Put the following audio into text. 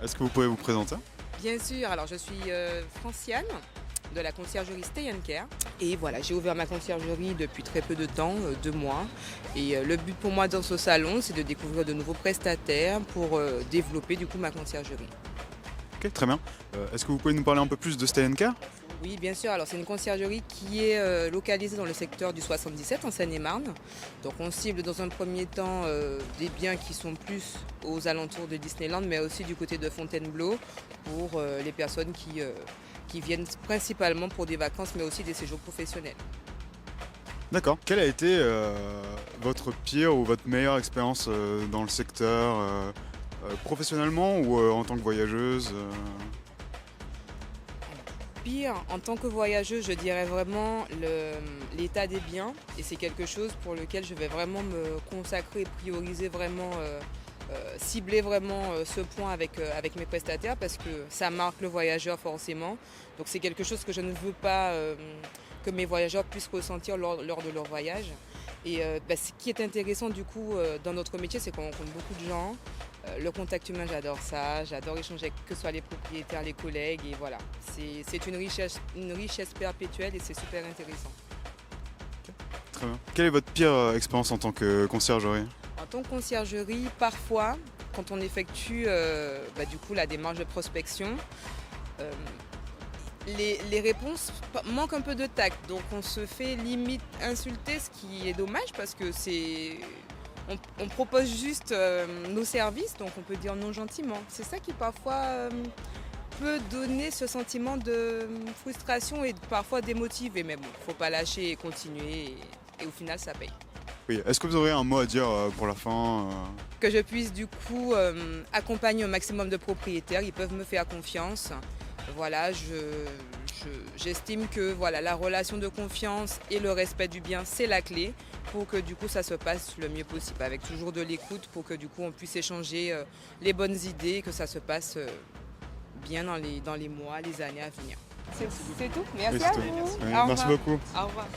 Est-ce que vous pouvez vous présenter? Bien sûr, alors je suis Franciane de la conciergerie Stay and Care. Et voilà, j'ai ouvert ma conciergerie depuis très peu de temps, 2 mois. Et le but pour moi dans ce salon, c'est de découvrir de nouveaux prestataires pour développer du coup ma conciergerie. Ok, très bien. Est-ce que vous pouvez nous parler un peu plus de Stay and Care? Oui, bien sûr. Alors, c'est une conciergerie qui est localisée dans le secteur du 77 en Seine-et-Marne. Donc, on cible dans un premier temps des biens qui sont plus aux alentours de Disneyland, mais aussi du côté de Fontainebleau pour les personnes qui viennent principalement pour des vacances, mais aussi des séjours professionnels. D'accord. Quelle a été votre pire ou votre meilleure expérience dans le secteur, professionnellement ou en tant que voyageuse Pire, en tant que voyageuse, je dirais vraiment l'état des biens. Et c'est quelque chose pour lequel je vais vraiment me consacrer, prioriser vraiment, cibler vraiment ce point avec mes prestataires parce que ça marque le voyageur forcément. Donc c'est quelque chose que je ne veux pas que mes voyageurs puissent ressentir lors de leur voyage. Et ce qui est intéressant du coup dans notre métier, c'est qu'on rencontre beaucoup de gens. Le contact humain, j'adore ça. J'adore échanger avec que ce soit les propriétaires, les collègues. Et voilà, c'est une richesse perpétuelle et c'est super intéressant. Très bien. Quelle est votre pire expérience en tant que conciergerie? En tant que conciergerie, parfois, quand on effectue du coup la démarche de prospection, euh, les réponses manquent un peu de tact. Donc on se fait limite insulter, ce qui est dommage parce que on propose juste nos services, donc on peut dire non gentiment. C'est ça qui parfois peut donner ce sentiment de frustration et parfois démotiver. Mais bon, faut pas lâcher et continuer et au final ça paye. Oui. Est-ce que vous aurez un mot à dire pour la fin Que je puisse du coup accompagner au maximum de propriétaires, ils peuvent me faire confiance. Voilà, j'estime que voilà, la relation de confiance et le respect du bien, c'est la clé pour que du coup ça se passe le mieux possible, avec toujours de l'écoute pour que du coup on puisse échanger les bonnes idées, que ça se passe bien dans les mois, les années à venir. C'est tout. Oui, Merci c'est à tout. vous. Oui, Au merci revoir. beaucoup. Au revoir.